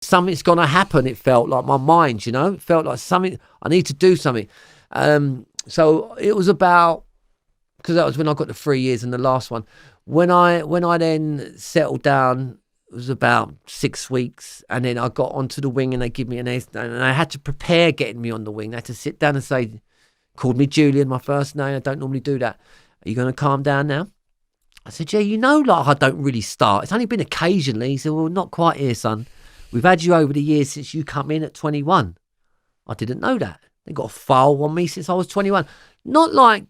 something's going to happen. It felt like my mind, you know, it felt like something, I need to do something. So it was about, because that was when I got the 3 years and the last one. When I then settled down, it was about 6 weeks, and then I got onto the wing and they give me and I had to prepare getting me on the wing. They had to sit down and say, called me Julian, my first name. I don't normally do that. Are you going to calm down now? I said, yeah, you know, like I don't really start. It's only been occasionally. He said, well, not quite here, son. We've had you over the years since you come in at 21. I didn't know that. They got a file on me since I was 21. Not like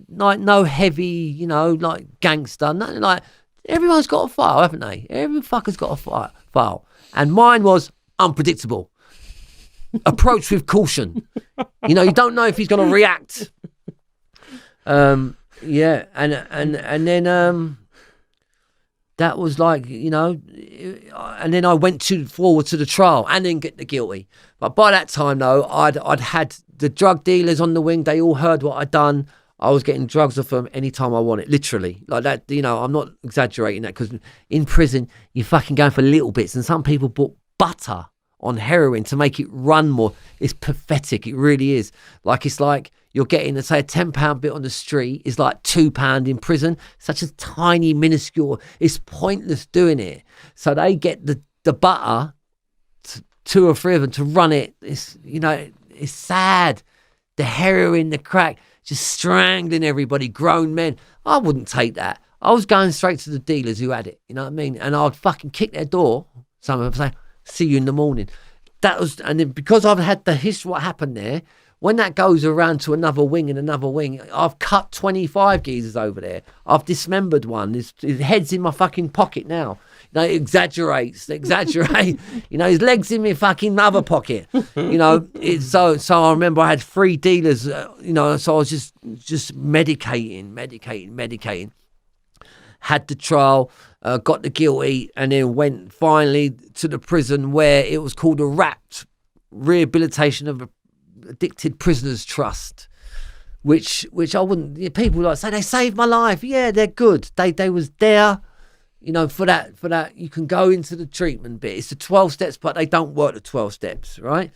no heavy, you know, like gangster. Nothing like, everyone's got a file, haven't they? Every fucker's got a file. And mine was unpredictable. Approach with caution. You know, you don't know if he's going to react. Yeah, and then that was like, you know, and then I went forward to the trial and then get the guilty. But by that time, though, I'd had the drug dealers on the wing. They all heard what I'd done. I was getting drugs off them anytime I wanted, literally. Like that, you know, I'm not exaggerating that, because in prison, you're fucking going for little bits. And some people bought butter on heroin to make it run more. It's pathetic. It really is. Like, it's like you're getting, say, a £10 bit on the street is like £2 in prison. Such a tiny, minuscule. It's pointless doing it. So they get the butter, 2 or 3 of them, to run it. It's, you know, it's sad. The heroin, the crack, just strangling everybody, grown men. I wouldn't take that. I was going straight to the dealers who had it. You know what I mean? And I'd fucking kick their door. Some of them say, see you in the morning. That was, and then because I've had the history, what happened there, when that goes around to another wing and another wing, I've cut 25 geezers over there. I've dismembered one. His head's in my fucking pocket now. You know, it exaggerates. You know, his leg's in my fucking other pocket. You know, so I remember I had 3 dealers. You know, so I was just medicating. Had the trial, got the guilty, and then went finally to the prison where it was called a RAPT, Rehabilitation of Addicted Prisoners Trust, which I wouldn't. People like say they saved my life. Yeah, they're good. They was there, you know, for that. You can go into the treatment bit. It's the 12 steps, but they don't work the 12 steps, right?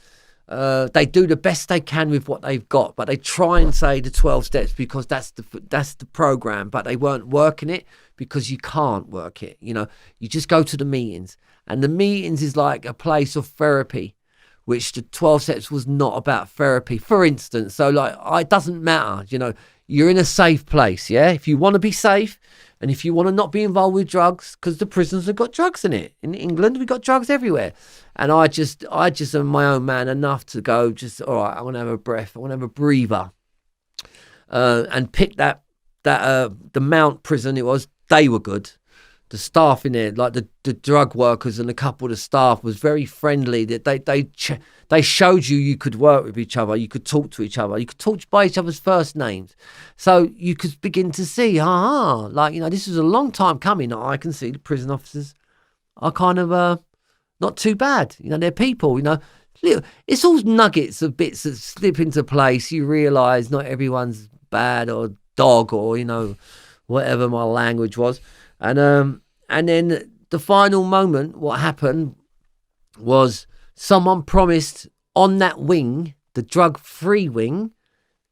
They do the best they can with what they've got, but they try and say the 12 steps because that's the program, but they weren't working it because you can't work it. You know, you just go to the meetings, and the meetings is like a place of therapy, which the 12 steps was not about therapy. For instance, so like, it doesn't matter, you know, you're in a safe place, yeah? If you want to be safe, and if you want to not be involved with drugs, because the prisons have got drugs in it. In England, we've got drugs everywhere. And I just am my own man enough to go, just, all right, I want to have a breath. I want to have a breather. And pick the Mount prison it was. They were good. The staff in there, like the drug workers and a couple of the staff was very friendly. That they showed you could work with each other. You could talk to each other. You could talk by each other's first names. So you could begin to see, like, you know, this is a long time coming. I can see the prison officers are kind of not too bad. You know, they're people, you know. It's all nuggets of bits that slip into place. You realise not everyone's bad or dog or, you know, whatever my language was. And then the final moment, what happened was someone promised on that wing, the drug-free wing,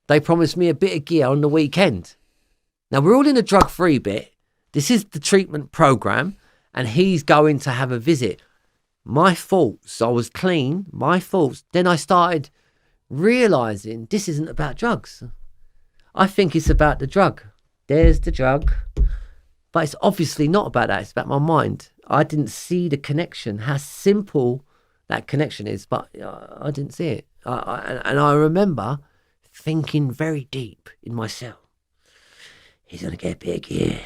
they promised me a bit of gear on the weekend. Now, we're all in the drug-free bit. This is the treatment program, and he's going to have a visit. My faults. I was clean. My faults. Then I started realising this isn't about drugs. I think it's about the drug. There's the drug. But it's obviously not about that. It's about my mind. I didn't see the connection, how simple that connection is, but I didn't see it. And I remember thinking very deep in myself, he's going to get big here.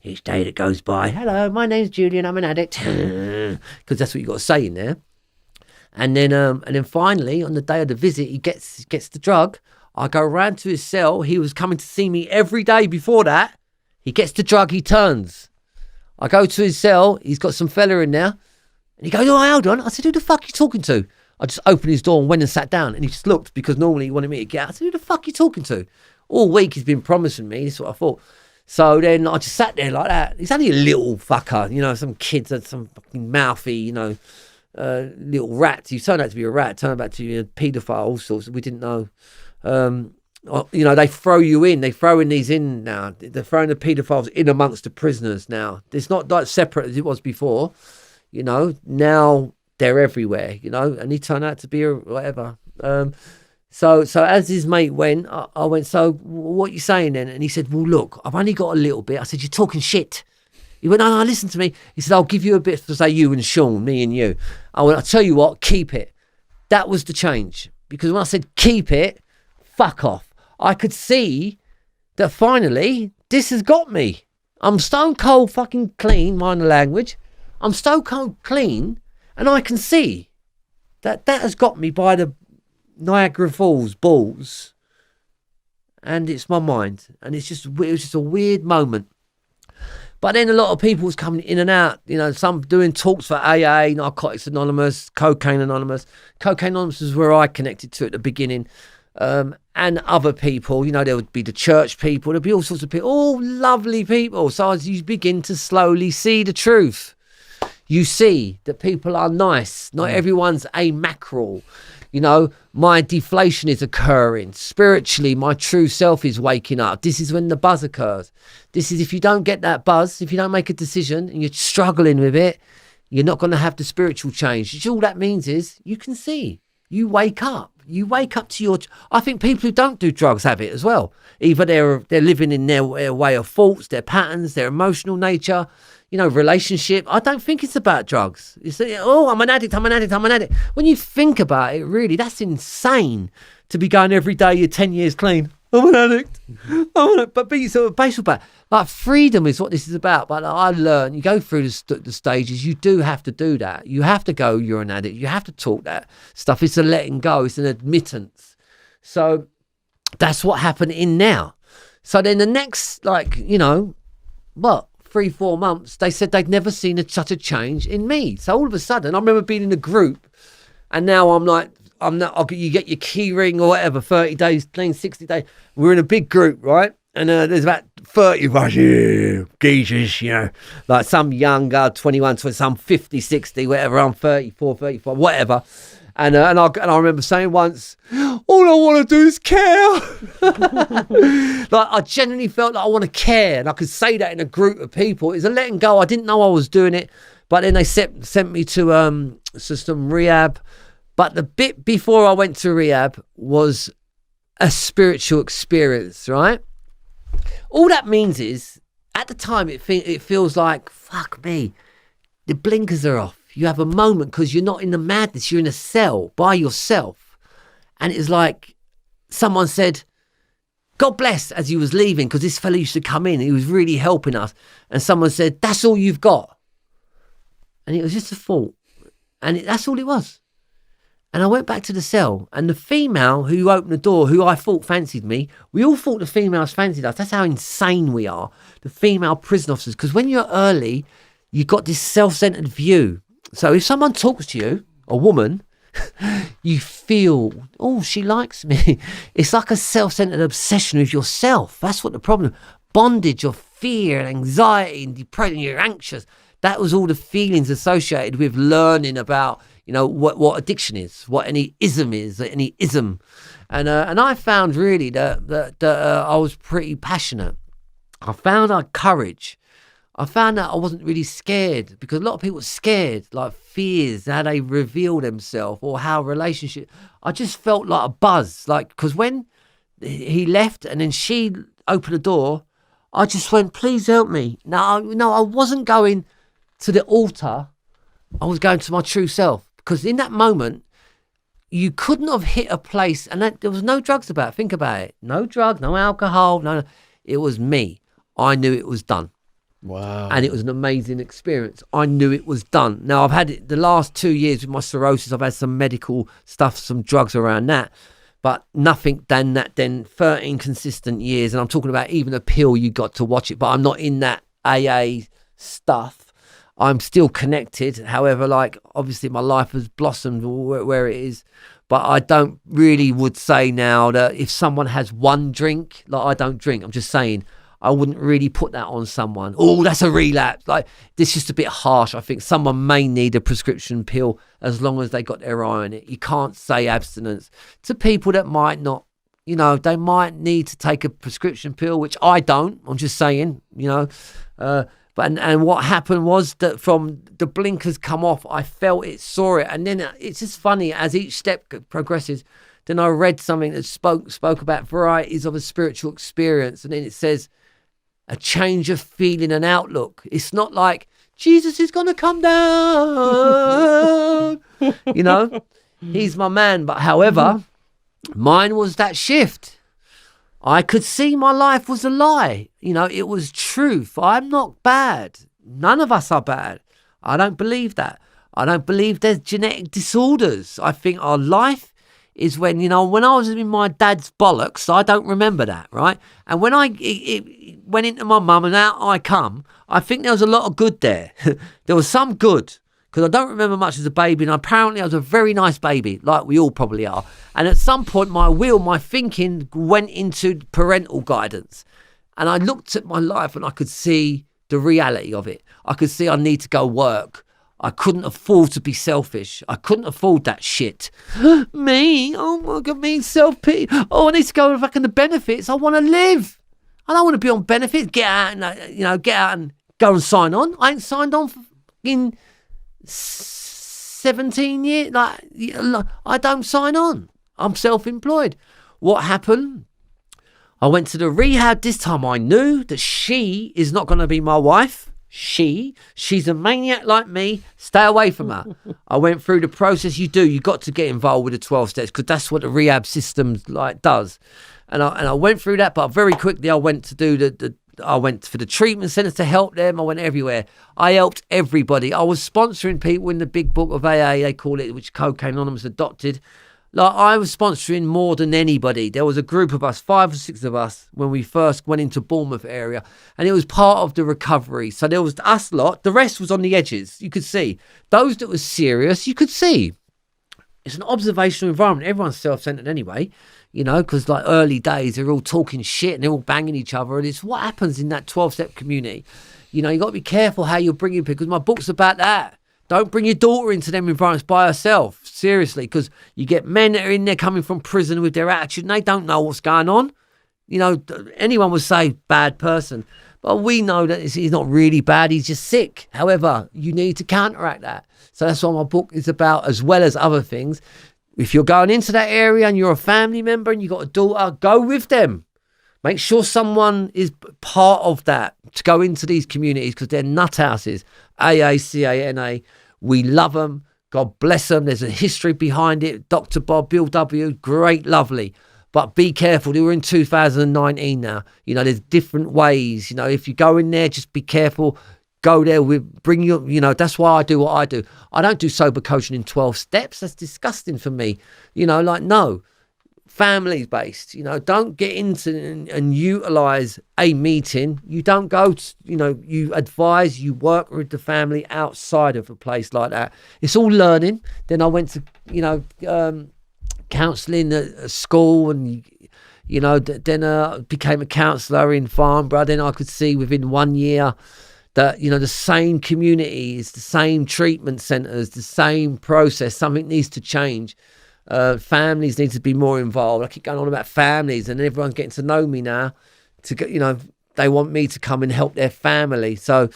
Each day that goes by, hello, my name's Julian, I'm an addict. Because that's what you got to say in there. And then finally, on the day of the visit, he gets the drug. I go round to his cell. He was coming to see me every day before that. He gets the drug, he turns. I go to his cell, he's got some fella in there. And he goes, oh, hold on. I said, who the fuck are you talking to? I just opened his door and went and sat down. And he just looked, because normally he wanted me to get out. I said, who the fuck are you talking to? All week he's been promising me, this is what I thought. So then I just sat there like that. He's only a little fucker, you know, some kids had some fucking mouthy, you know, little rats. You turned out to be a rat, turned out to be a paedophile, all sorts. We didn't know. They throw you in. They throw in these in now. They're throwing the paedophiles in amongst the prisoners now. It's not like separate as it was before. Now they're everywhere. And he turned out to be a whatever. So as his mate went, I went, so what are you saying then? And he said, well, look, I've only got a little bit. I said, you're talking shit. He went, no, listen to me. He said, I'll give you a bit to say you and Shaun, me and you. I went, I'll tell you what, keep it. That was the change. Because when I said keep it, fuck off. I could see that finally this has got me. I'm stone cold fucking clean, mind the language. I'm stone cold clean, and I can see that has got me by the Niagara Falls balls, and it's my mind, and it was just a weird moment. But then a lot of people was coming in and out, some doing talks for AA, Narcotics Anonymous, Cocaine Anonymous. Cocaine Anonymous is where I connected to at the beginning, and other people, there would be the church people, there'd be all sorts of people, all lovely people. So as you begin to slowly see the truth, you see that people are nice. Not everyone's a mackerel. My deflation is occurring. Spiritually, my true self is waking up. This is when the buzz occurs. This is if you don't get that buzz, if you don't make a decision and you're struggling with it, you're not going to have the spiritual change. All that means is you can see. You wake up. You wake up to your... I think people who don't do drugs have it as well. Either they're living in their way of thoughts, their patterns, their emotional nature, relationship. I don't think it's about drugs. It's, I'm an addict. When you think about it, really, that's insane to be going every day, you're 10 years clean. I'm an addict. But be sort of based about, like, freedom is what this is about. But I learned, you go through the stages, you do have to do that. You have to go, you're an addict. You have to talk that stuff. It's a letting go. It's an admittance. So that's what happened in now. So then the next, 3-4 months, they said they'd never seen such a change in me. So all of a sudden, I remember being in a group, and now you get your key ring or whatever, 30 days clean, 60 days. We're in a big group, right? And there's about 30 of us, geezers, like some young girl, 21, some 50, 60, whatever. I'm 34, 35, whatever. And I remember saying once, all I want to do is care. I genuinely felt like I want to care, and I could say that in a group of people. It was a letting go. I didn't know I was doing it, but then they sent me to some rehab. But the bit before I went to rehab was a spiritual experience, right? All that means is, at the time, it feels like, fuck me, the blinkers are off. You have a moment because you're not in the madness. You're in a cell by yourself. And it's like someone said, God bless, as he was leaving, because this fella used to come in. He was really helping us. And someone said, that's all you've got. And it was just a thought. And that's all it was. And I went back to the cell. And the female who opened the door, who I thought fancied me, we all thought the females fancied us. That's how insane we are, the female prison officers. Because when you're early, you've got this self-centered view. So if someone talks to you, a woman, you feel, she likes me. It's like a self-centered obsession with yourself. That's what the problem. Bondage of fear and anxiety and depression. You're anxious. That was all the feelings associated with learning about, what addiction is, what any ism is, any ism. And I found really that I was pretty passionate. I found our courage. I found that I wasn't really scared, because a lot of people are scared, like fears, how they reveal themselves or how relationship. I just felt like a buzz, because when he left and then she opened the door, I just went, please help me. No, I wasn't going to the altar. I was going to my true self, because in that moment, you couldn't have hit a place, and there was no drugs about it. Think about it. No drugs, no alcohol, no. It was me. I knew it was done. Wow. And it was an amazing experience. I knew it was done. Now, I've had it the last 2 years with my cirrhosis. I've had some medical stuff, some drugs around that, but nothing than that. Then 13 consistent years. And I'm talking about even a pill, you got to watch it, but I'm not in that AA stuff. I'm still connected. However, obviously my life has blossomed where it is. But I don't really would say now that if someone has one drink, I don't drink. I'm just saying, I wouldn't really put that on someone. Oh, that's a relapse. Like, this is just a bit harsh. I think someone may need a prescription pill as long as they got their eye on it. You can't say abstinence to people that might not, they might need to take a prescription pill, which I don't. I'm just saying, and what happened was that from the blinkers come off, I felt it, saw it. And then it's just funny, as each step progresses, then I read something that spoke about varieties of a spiritual experience. And then it says, a change of feeling and outlook. It's not like Jesus is going to come down. He's my man. But however, mine was that shift. I could see my life was a lie. It was truth. I'm not bad. None of us are bad. I don't believe that. I don't believe there's genetic disorders. I think our life is when I was in my dad's bollocks, I don't remember that, right? And when it went into my mum and out I come, I think there was a lot of good there. There was some good, because I don't remember much as a baby, and apparently I was a very nice baby, like we all probably are. And at some point, my thinking went into parental guidance. And I looked at my life and I could see the reality of it. I could see I need to go work. I couldn't afford to be selfish. I couldn't afford that shit. Me? Oh my God, me, self-pity. Oh, I need to go back on the benefits. I want to live. I don't want to be on benefits. Get out and go and sign on. I ain't signed on in 17 years. I don't sign on. I'm self-employed. What happened? I went to the rehab. This time I knew that she is not going to be my wife. She's a maniac like me. Stay away from her. I went through the process. You got to get involved with the 12 steps, because that's what the rehab system does. And I went through that, but very quickly I went to do I went for the treatment centers to help them. I went everywhere. I helped everybody. I was sponsoring people in the big book of AA, they call it, which Cocaine Anonymous adopted. I was sponsoring more than anybody. There was a group of us, 5 or 6 of us, when we first went into Bournemouth area, and it was part of the recovery. So there was us lot. The rest was on the edges. You could see. Those that were serious, you could see. It's an observational environment. Everyone's self-centered anyway, because early days, they're all talking shit and they're all banging each other. And it's what happens in that 12-step community. You got to be careful how you're bringing people, because my book's about that. Don't bring your daughter into them environments by herself, seriously, because you get men that are in there coming from prison with their attitude and they don't know what's going on. Anyone would say bad person, but we know that he's not really bad, he's just sick. However, you need to counteract that. So that's what my book is about, as well as other things. If you're going into that area and you're a family member and you've got a daughter, go with them. Make sure someone is part of that to go into these communities, because they're nut houses. AACANA. We love them. God bless them. There's a history behind it. Dr. Bob, Bill W. Great, lovely. But be careful. We're in 2019 now. There's different ways. If you go in there, just be careful. Go there bring your, that's why I do what I do. I don't do sober coaching in 12 steps. That's disgusting for me. No. Family based, don't get into and utilize a meeting. You don't go to, you advise, you work with the family outside of a place like that. It's all learning. Then I went to, counselling at a school, and, then became a counsellor in Farnborough. Then I could see within 1 year that, the same communities, the same treatment centres, the same process, something needs to change. Families need to be more involved. I keep going on about families, and everyone's getting to know me now. To get, they want me to come and help their family. So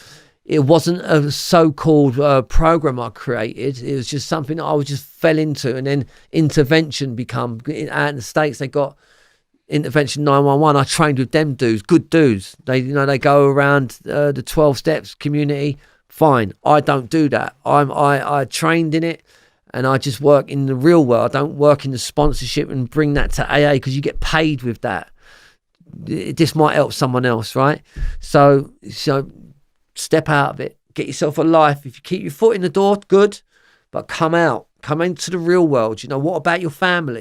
it wasn't a so-called program I created. It was just something that I just fell into, and then intervention become. Out in the States, they got intervention 911. I trained with them dudes, good dudes. They go around the 12 steps community. Fine, I don't do that. I trained in it. And I just work in the real world. I don't work in the sponsorship and bring that to AA, because you get paid with that. This might help someone else, right? So step out of it. Get yourself a life. If you keep your foot in the door, good. But come out. Come into the real world. What about your family?